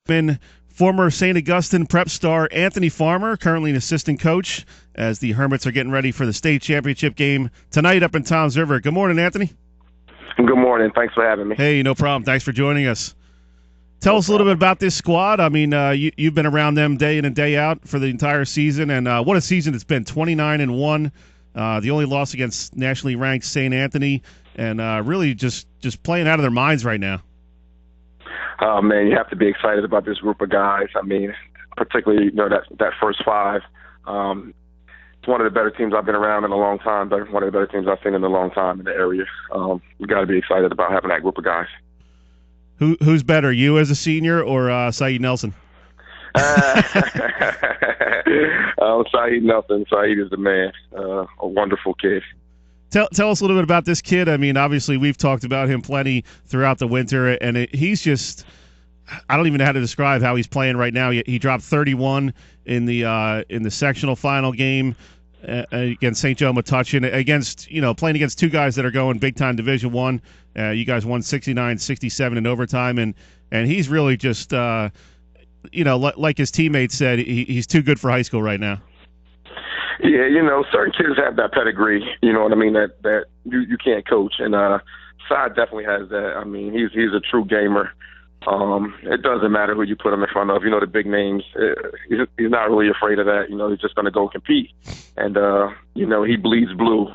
Been former St. Augustine prep star Anthony Farmer, currently an assistant coach, as the Hermits are getting ready for the state championship game tonight up in Toms River. Good morning, Anthony. Good morning. Thanks for having me. Hey, no problem. Thanks for joining us. Tell us a little bit about this squad. I mean, you've been around them day in and day out for the entire season, and what a season it's been, 29-1. The only loss against nationally ranked St. Anthony, and really just playing out of their minds right now. Oh, man, you have to be excited about this group of guys. I mean, particularly, that first five. It's one of the better teams I've been around in a long time, but one of the better teams I've seen in a long time in the area. You got to be excited about having that group of guys. Who's better, you as a senior or Saeed Nelson? Saeed Nelson. Saeed is the man. A wonderful kid. Tell us a little bit about this kid. I mean, obviously we've talked about him plenty throughout the winter, and he's just – I don't even know how to describe how he's playing right now. He dropped 31 in the sectional final game against St. Joe Metuchen, playing against two guys that are going big-time Division I. You guys won 69-67 in overtime, and he's really just like his teammates said, he's too good for high school right now. Yeah, certain kids have that pedigree, you know what I mean, that you can't coach. And Sai definitely has that. I mean, he's a true gamer. It doesn't matter who you put him in front of. The big names, he's not really afraid of that. He's just going to go compete. And, he bleeds blue.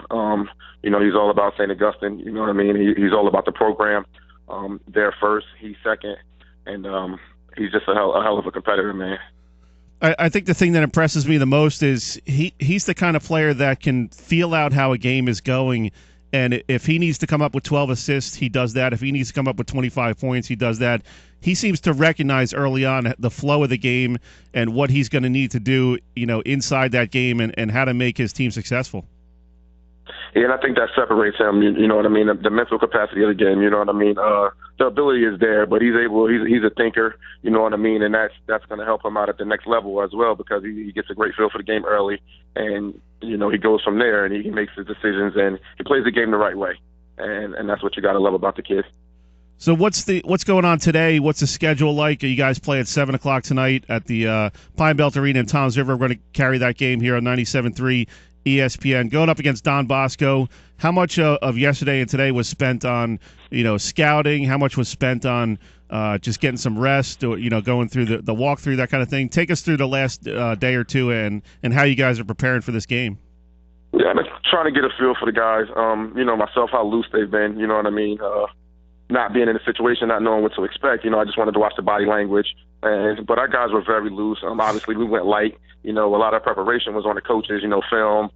He's all about St. Augustine. You know what I mean? He's all about the program. They're first, he's second. And he's just a hell of a competitor, man. I think the thing that impresses me the most is he's the kind of player that can feel out how a game is going, and if he needs to come up with 12 assists, he does that. If he needs to come up with 25 points, he does that. He seems to recognize early on the flow of the game and what he's going to need to do, inside that game and how to make his team successful. Yeah, and I think that separates him, you know what I mean, the mental capacity of the game, you know what I mean. The ability is there, but he's a thinker, you know what I mean, and that's going to help him out at the next level as well, because he gets a great feel for the game early, and, he goes from there, and he makes his decisions, and he plays the game the right way, and that's what you got to love about the kid. So what's going on today? What's the schedule like? You guys play at 7 o'clock tonight at the Pine Belt Arena in Toms River. We're going to carry that game here on 97.3 ESPN. Going up against Don Bosco. How much of yesterday and today was spent on scouting? How much was spent on just getting some rest, or going through the walkthrough, that kind of thing? Take us through the last day or two and how you guys are preparing for this game. Yeah, I'm trying to get a feel for the guys. Myself, how loose they've been. You know what I mean. Not being in a situation, not knowing what to expect. I just wanted to watch the body language. But our guys were very loose. Obviously, we went light. A lot of preparation was on the coaches, film,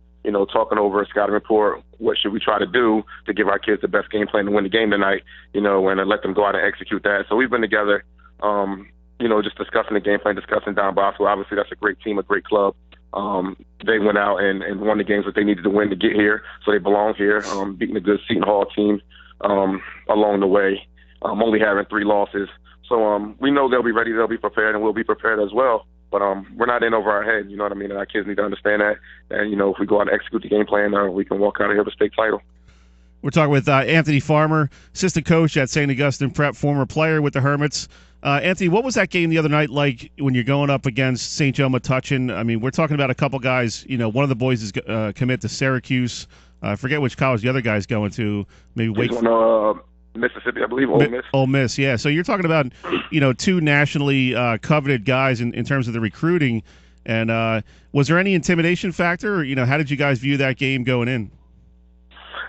talking over a scouting report. What should we try to do to give our kids the best game plan to win the game tonight, and let them go out and execute that. So we've been together, just discussing the game plan, discussing Don Bosco. Obviously, that's a great team, a great club. They went out and won the games that they needed to win to get here, so they belong here, beating a good Seton Hall team along the way, only having 3 losses. So we know they'll be ready, they'll be prepared, and we'll be prepared as well. But we're not in over our head, you know what I mean? And our kids need to understand that. And, if we go out and execute the game plan, we can walk out of here with a state title. We're talking with Anthony Farmer, assistant coach at St. Augustine Prep, former player with the Hermits. Anthony, what was that game the other night like when you're going up against St. Joe Metuchen? I mean, we're talking about a couple guys. One of the boys is commit to Syracuse. I forget which college the other guy's going to. Maybe Wake Forest. Mississippi, I believe. Ole Miss. Ole Miss, yeah. So you're talking about, two nationally coveted guys in terms of the recruiting. And was there any intimidation factor? Or, how did you guys view that game going in?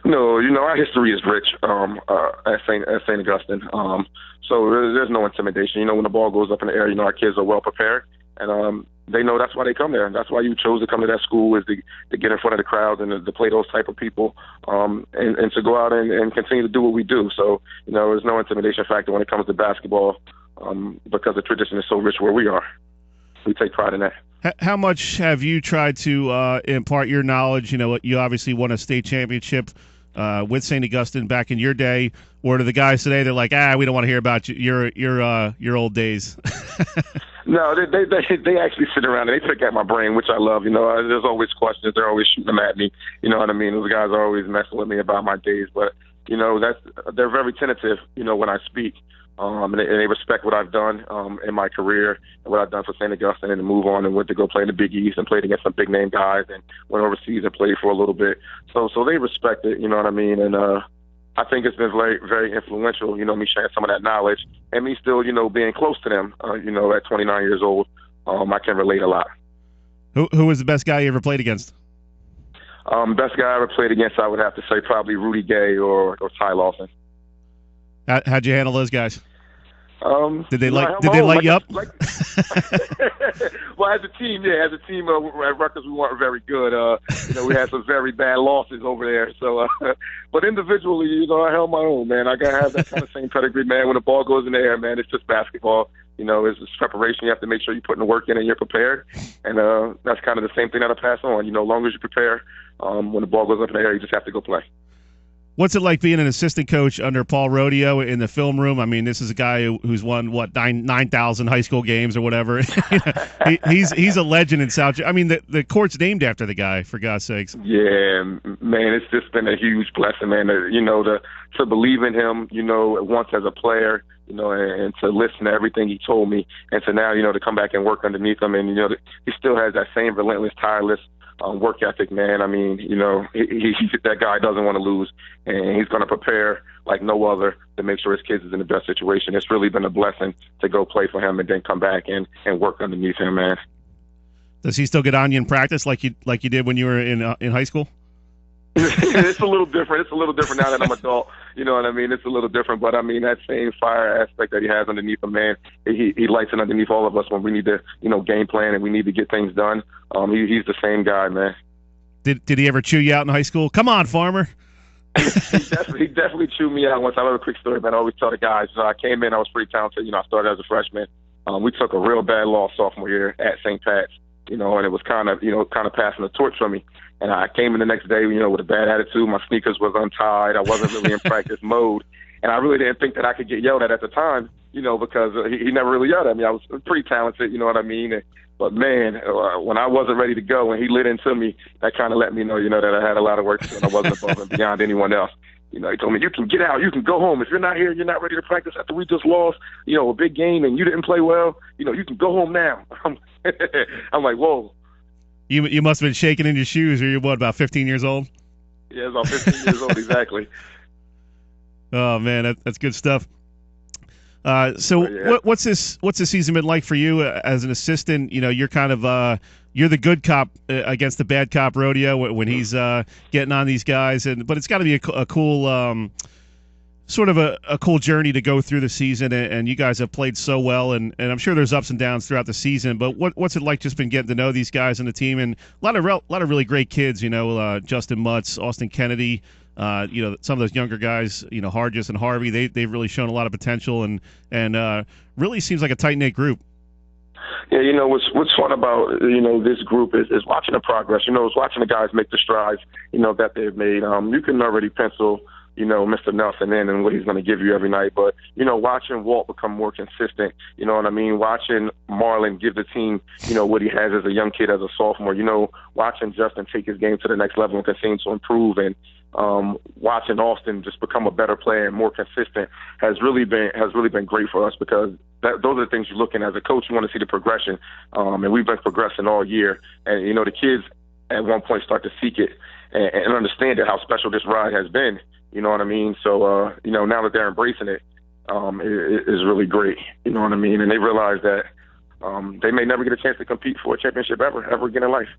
No, our history is rich at St. Augustine. So there's no intimidation. When the ball goes up in the air, our kids are well prepared. And they know that's why they come there. That's why you chose to come to that school, is to get in front of the crowds and to play those type of people, and to go out and continue to do what we do. So, there's no intimidation factor when it comes to basketball, because the tradition is so rich where we are. We take pride in that. How much have you tried to impart your knowledge? You obviously won a state championship with St. Augustine back in your day. Or to the guys today, they're like, we don't want to hear about your old days. No, they actually sit around and they pick at my brain, which I love. There's always questions. They're always shooting them at me. You know what I mean? Those guys are always messing with me about my days. But, they're very tentative, when I speak. and they respect what I've done in my career and what I've done for St. Augustine, and to move on and went to go play in the Big East and played against some big name guys and went overseas and played for a little bit. So they respect it, you know what I mean? And I think it's been very, very influential, you know, me sharing some of that knowledge and me still, you know, being close to them, you know, at 29 years old. I can relate a lot. Who was the best guy you ever played against? Best guy I ever played against, I would have to say probably Rudy Gay or Ty Lawson. How'd you handle those guys? Did they light you up? Well, as a team, at Rutgers we weren't very good. You know, we had some very bad losses over there. So, but individually, you know, I held my own, man. I gotta have that kind of same pedigree, man. When the ball goes in the air, man, it's just basketball. You know, it's preparation. You have to make sure you're putting the work in and you're prepared. And that's kind of the same thing that I pass on. You know, as long as you prepare, when the ball goes up in the air, you just have to go play. What's it like being an assistant coach under Paul Rodeo in the film room? I mean, this is a guy who's won 9,000 high school games or whatever. He's a legend in South. I mean, the court's named after the guy, for God's sakes. Yeah, man, it's just been a huge blessing, man. You know, to believe in him, you know, once as a player, you know, and to listen to everything he told me, and to now, you know, to come back and work underneath him, and you know, he still has that same relentless, tireless work ethic, man. I mean, you know, he that guy doesn't want to lose, and he's going to prepare like no other to make sure his kids is in the best situation. It's really been a blessing to go play for him and then come back and work underneath him, man. Does he still get on you in practice like you did when you were in high school? It's a little different. It's a little different now that I'm an adult. You know what I mean? It's a little different, but I mean that same fire aspect that he has underneath him, man. He lights it underneath all of us when we need to, you know, game plan and we need to get things done. He's the same guy, man. Did he ever chew you out in high school? Come on, Farmer. he definitely chewed me out once. I have a quick story, man. I always tell the guys. I came in, I was pretty talented. You know, I started as a freshman. We took a real bad loss sophomore year at St. Pat's. You know, and it was kind of passing the torch for me. And I came in the next day, you know, with a bad attitude. My sneakers was untied. I wasn't really in practice mode. And I really didn't think that I could get yelled at the time, you know, because he never really yelled at me. I was pretty talented, you know what I mean? But, man, when I wasn't ready to go and he lit into me, that kind of let me know, you know, that I had a lot of work to do and I wasn't above and beyond anyone else. You know, he told me, you can get out, you can go home. If you're not here, you're not ready to practice after we just lost, you know, a big game and you didn't play well, you know, you can go home now. I'm like, whoa. You must have been shaking in your shoes. Or you're what, about 15 years old? Yeah, about 15 years old, exactly. Oh man, that's good stuff. What's this season been like for you as an assistant? You know, you're kind of you're the good cop against the bad cop Rodeo when he's getting on these guys, but it's got to be a cool. Sort of a cool journey to go through the season, and you guys have played so well, and I'm sure there's ups and downs throughout the season, but what's it like just been getting to know these guys and the team, and a lot of really great kids, you know, Justin Mutz, Austin Kennedy, you know, some of those younger guys, you know, Hargis and Harvey, they've really shown a lot of potential, and really seems like a tight-knit group. Yeah, you know, what's fun about, you know, this group is watching the progress. You know, it's watching the guys make the strides, you know, that they've made. You can already pencil, you know, Mr. Nelson in and what he's going to give you every night. But, you know, watching Walt become more consistent, you know what I mean? Watching Marlon give the team, you know, what he has as a young kid, as a sophomore, you know, watching Justin take his game to the next level and continue to improve, and watching Austin just become a better player and more consistent has really been great for us, because those are the things you're looking at. As a coach, you want to see the progression. And we've been progressing all year. And, you know, the kids at one point start to seek it and understand it, how special this ride has been. You know what I mean? So, you know, now that they're embracing it, it is really great. You know what I mean? And they realize that they may never get a chance to compete for a championship ever again in life.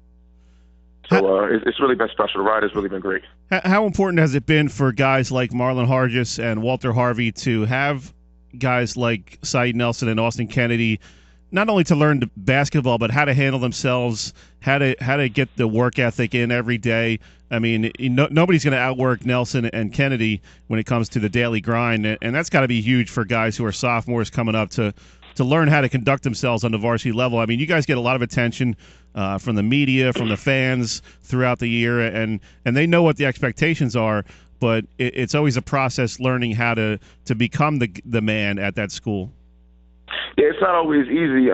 So it's really been special. The ride has really been great. How important has it been for guys like Marlon Hargis and Walter Harvey to have guys like Saeed Nelson and Austin Kennedy, not only to learn basketball, but how to handle themselves, how to get the work ethic in every day? I mean, nobody's going to outwork Nelson and Kennedy when it comes to the daily grind, and that's got to be huge for guys who are sophomores coming up to learn how to conduct themselves on the varsity level. I mean, you guys get a lot of attention from the media, from the fans throughout the year, and they know what the expectations are, but it's always a process learning how to become the man at that school. Yeah, it's not always easy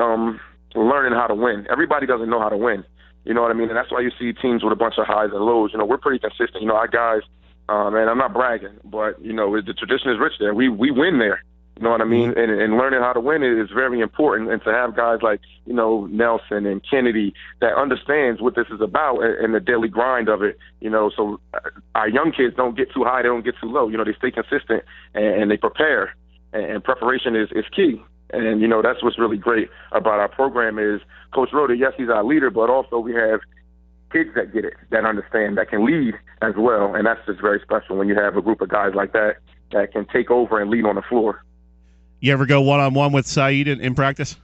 learning how to win. Everybody doesn't know how to win. You know what I mean? And that's why you see teams with a bunch of highs and lows. You know, we're pretty consistent. You know, our guys, and I'm not bragging, but, you know, the tradition is rich there. We win there. You know what I mean? And learning how to win is very important. And to have guys like, Nelson and Kennedy that understands what this is about and the daily grind of it, so our young kids don't get too high, they don't get too low. They stay consistent and they prepare. And preparation is key. And, that's what's really great about our program is Coach Rodeo, yes, he's our leader, but also we have kids that get it, that understand, that can lead as well. And that's just very special when you have a group of guys like that can take over and lead on the floor. You ever go one-on-one with Saeed in practice?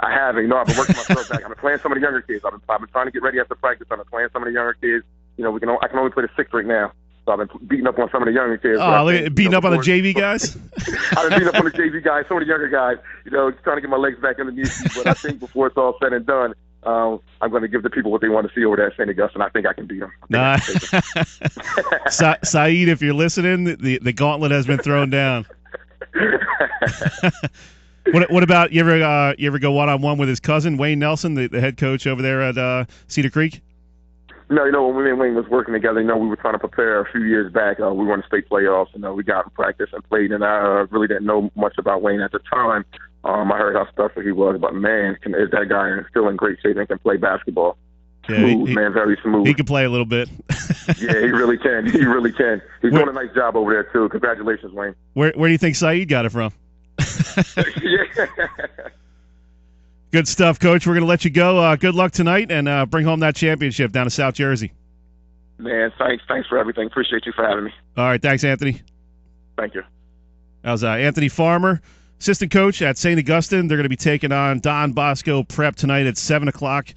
I haven't. I've been working myself back. I've been playing some of the younger kids. I've been trying to get ready after practice. I've been playing some of the younger kids. I can only play the sixth ring now. So I've been beating up on some of the younger kids. Oh, beating up on the JV guys? I've been beating up on the JV guys, some of the younger guys, trying to get my legs back underneath me. But I think before it's all said and done, I'm going to give the people what they want to see over there at St. Augustine. I think I can beat them. Nah. Saeed, if you're listening, the gauntlet has been thrown down. What about you ever go one-on-one with his cousin, Wayne Nelson, the head coach over there at Cedar Creek? No, when me and Wayne was working together, we were trying to prepare a few years back. We were in the state playoffs, and we got in practice and played, and I really didn't know much about Wayne at the time. I heard how special he was, but man, is that guy still in great shape and can play basketball. Yeah, smooth, man, very smooth. He can play a little bit. Yeah, he really can. He really can. He's doing a nice job over there, too. Congratulations, Wayne. Where do you think Saeed got it from? Yeah. Good stuff, Coach. We're going to let you go. Good luck tonight, and bring home that championship down to South Jersey. Man, thanks for everything. Appreciate you for having me. All right, thanks, Anthony. Thank you. That was Anthony Farmer, assistant coach at St. Augustine. They're going to be taking on Don Bosco Prep tonight at 7 o'clock.